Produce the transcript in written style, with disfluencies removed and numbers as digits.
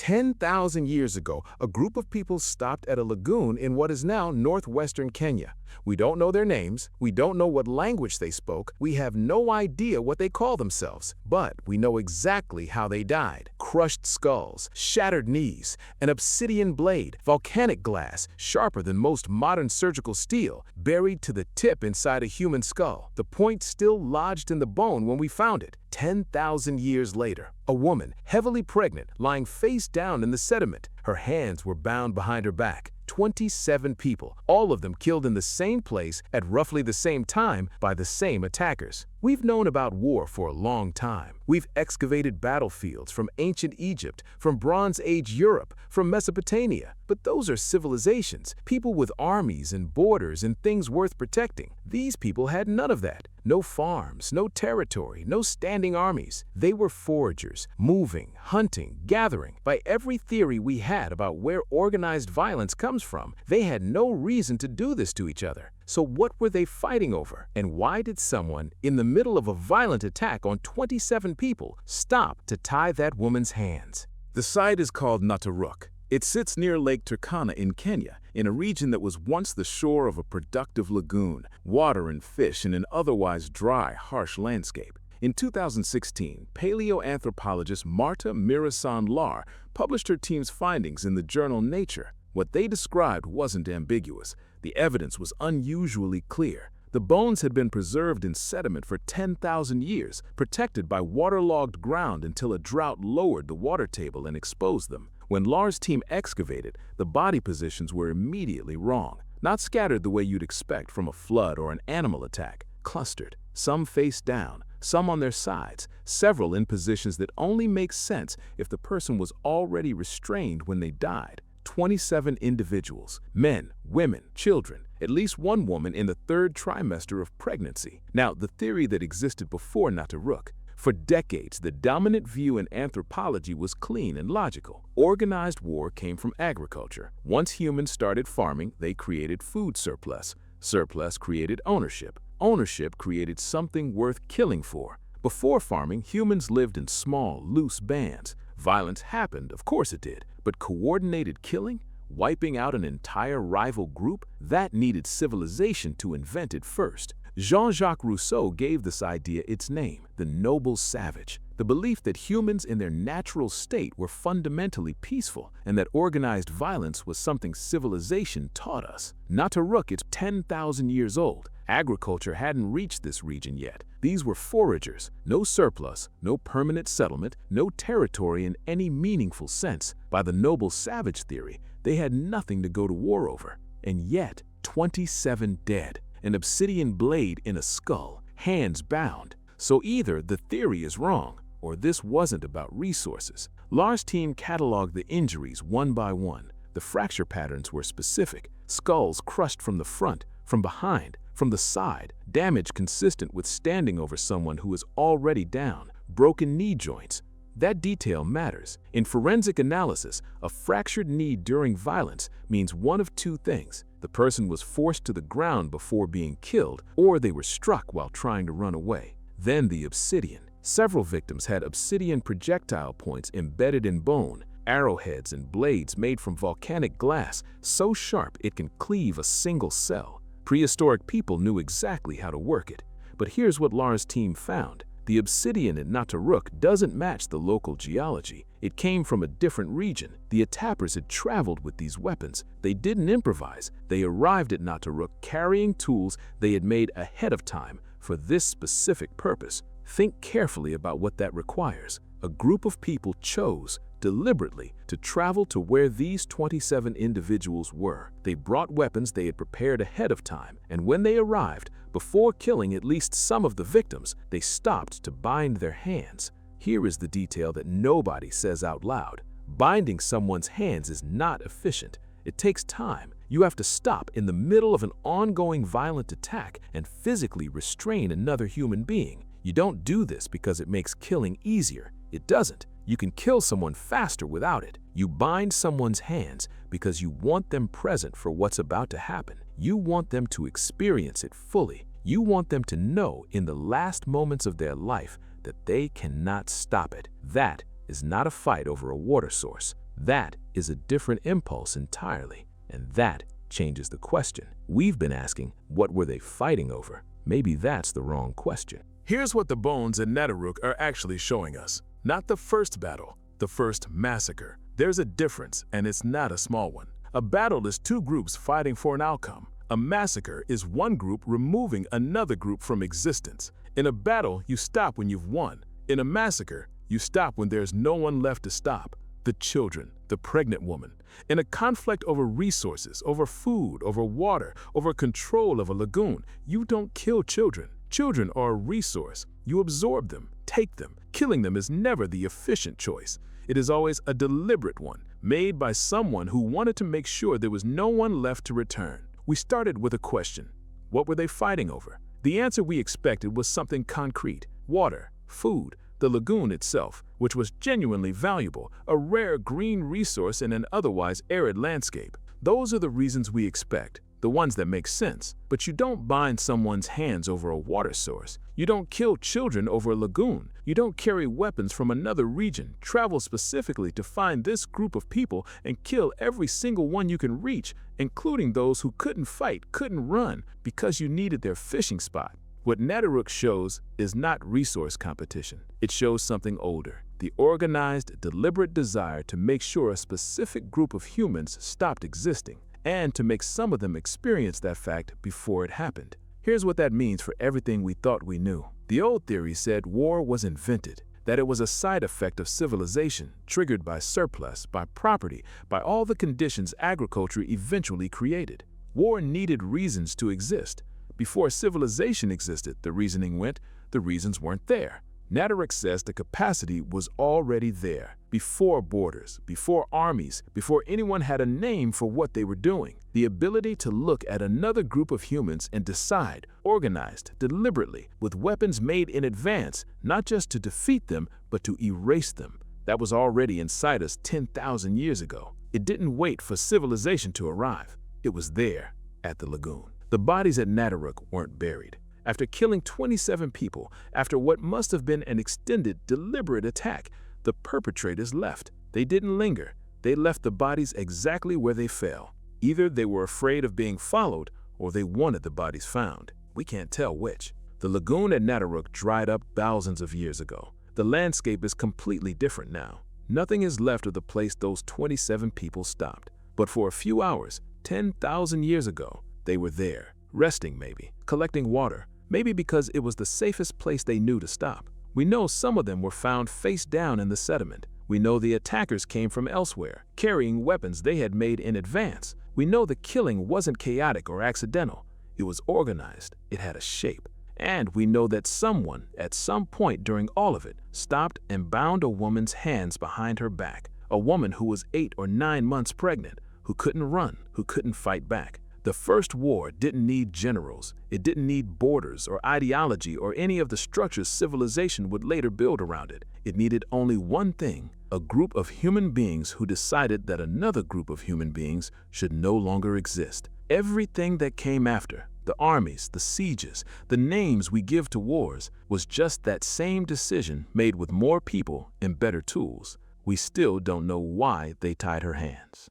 10,000 years ago, a group of people stopped at a lagoon in what is now northwestern Kenya. We don't know their names, we don't know what language they spoke, we have no idea what they call themselves, but we know exactly how they died. Crushed skulls, shattered knees, an obsidian blade, volcanic glass, sharper than most modern surgical steel, buried to the tip inside a human skull. The point still lodged in the bone when we found it. 10,000 years later, a woman, heavily pregnant, lying face down in the sediment. Her hands were bound behind her back. 27 people, all of them killed in the same place at roughly the same time by the same attackers. We've known about war for a long time. We've excavated battlefields from ancient Egypt, from Bronze Age Europe, from Mesopotamia. But those are civilizations, people with armies and borders and things worth protecting. These people had none of that. No farms, no territory, no standing armies. They were foragers, moving, hunting, gathering. By every theory we had about where organized violence comes from, they had no reason to do this to each other. So what were they fighting over? And why did someone, in the middle of a violent attack on 27 people, stop to tie that woman's hands? The site is called Naturuk. It sits near Lake Turkana in Kenya, in a region that was once the shore of a productive lagoon, water and fish in an otherwise dry, harsh landscape. In 2016, paleoanthropologist Marta Mirasan-Lar published her team's findings in the journal Nature. What they described wasn't ambiguous. The evidence was unusually clear. The bones had been preserved in sediment for 10,000 years, protected by waterlogged ground until a drought lowered the water table and exposed them. When Lar's team excavated, the body positions were immediately wrong. Not scattered the way you'd expect from a flood or an animal attack. Clustered, some face down, some on their sides, several in positions that only make sense if the person was already restrained when they died. 27 individuals, men, women, children, at least one woman in the third trimester of pregnancy. Now, the theory that existed before Naturuk. For decades, the dominant view in anthropology was clean and logical. Organized war came from agriculture. Once humans started farming, they created food surplus. Surplus created ownership. Ownership created something worth killing for. Before farming, humans lived in small, loose bands. Violence happened, of course it did, but coordinated killing, wiping out an entire rival group, that needed civilization to invent it first. Jean-Jacques Rousseau gave this idea its name, the noble savage. The belief that humans in their natural state were fundamentally peaceful and that organized violence was something civilization taught us. Naturuk is 10,000 years old. Agriculture hadn't reached this region yet. These were foragers, no surplus, no permanent settlement, no territory in any meaningful sense. By the noble savage theory, they had nothing to go to war over. And yet, 27 dead. An obsidian blade in a skull, hands bound. So either the theory is wrong, or this wasn't about resources. Lar's team cataloged the injuries one by one. The fracture patterns were specific. Skulls crushed from the front, from behind, from the side, damage consistent with standing over someone who is already down, broken knee joints. That detail matters. In forensic analysis, a fractured knee during violence means one of two things. The person was forced to the ground before being killed, or they were struck while trying to run away. Then the obsidian. Several victims had obsidian projectile points embedded in bone, arrowheads and blades made from volcanic glass, so sharp it can cleave a single cell. Prehistoric people knew exactly how to work it. But here's what Lar's team found. The obsidian in Naturuk doesn't match the local geology. It came from a different region. The attackers had traveled with these weapons. They didn't improvise. They arrived at Naturuk carrying tools they had made ahead of time for this specific purpose. Think carefully about what that requires. A group of people chose, deliberately, to travel to where these 27 individuals were. They brought weapons they had prepared ahead of time, and when they arrived, before killing at least some of the victims, they stopped to bind their hands. Here is the detail that nobody says out loud. Binding someone's hands is not efficient. It takes time. You have to stop in the middle of an ongoing violent attack and physically restrain another human being. You don't do this because it makes killing easier. It doesn't. You can kill someone faster without it. You bind someone's hands because you want them present for what's about to happen. You want them to experience it fully. You want them to know in the last moments of their life that they cannot stop it. That is not a fight over a water source. That is a different impulse entirely, and that changes the question. We've been asking, what were they fighting over? Maybe that's the wrong question. Here's what the bones in Netheruk are actually showing us. Not the first battle, the first massacre. There's a difference, and it's not a small one. A battle is two groups fighting for an outcome. A massacre is one group removing another group from existence. In a battle, you stop when you've won. In a massacre, you stop when there's no one left to stop. The children, the pregnant woman. In a conflict over resources, over food, over water, over control of a lagoon, you don't kill children. Children are a resource. You absorb them, take them. Killing them is never the efficient choice. It is always a deliberate one, made by someone who wanted to make sure there was no one left to return. We started with a question. What were they fighting over? The answer we expected was something concrete: water, food, the lagoon itself, which was genuinely valuable, a rare green resource in an otherwise arid landscape. Those are the reasons we expect, the ones that make sense. But you don't bind someone's hands over a water source. You don't kill children over a lagoon. You don't carry weapons from another region, travel specifically to find this group of people and kill every single one you can reach, including those who couldn't fight, couldn't run, because you needed their fishing spot. What Netheruk shows is not resource competition. It shows something older, the organized, deliberate desire to make sure a specific group of humans stopped existing, and to make some of them experience that fact before it happened. Here's what that means for everything we thought we knew. The old theory said war was invented, that it was a side effect of civilization, triggered by surplus, by property, by all the conditions agriculture eventually created. War needed reasons to exist. Before civilization existed, the reasoning went, the reasons weren't there. Netheruk says the capacity was already there, before borders, before armies, before anyone had a name for what they were doing. The ability to look at another group of humans and decide, organized, deliberately, with weapons made in advance, not just to defeat them, but to erase them. That was already inside us 10,000 years ago. It didn't wait for civilization to arrive. It was there, at the lagoon. The bodies at Netheruk weren't buried. After killing 27 people, after what must have been an extended, deliberate attack, the perpetrators left. They didn't linger. They left the bodies exactly where they fell. Either they were afraid of being followed, or they wanted the bodies found. We can't tell which. The lagoon at Netheruk dried up thousands of years ago. The landscape is completely different now. Nothing is left of the place those 27 people stopped. But for a few hours, 10,000 years ago, they were there, resting maybe, collecting water, maybe because it was the safest place they knew to stop. We know some of them were found face down in the sediment. We know the attackers came from elsewhere, carrying weapons they had made in advance. We know the killing wasn't chaotic or accidental. It was organized. It had a shape. And we know that someone, at some point during all of it, stopped and bound a woman's hands behind her back. A woman who was 8 or 9 months pregnant, who couldn't run, who couldn't fight back. The first war didn't need generals. It didn't need borders or ideology or any of the structures civilization would later build around it. It needed only one thing: a group of human beings who decided that another group of human beings should no longer exist. Everything that came after, the armies, the sieges, the names we give to wars, was just that same decision made with more people and better tools. We still don't know why they tied her hands.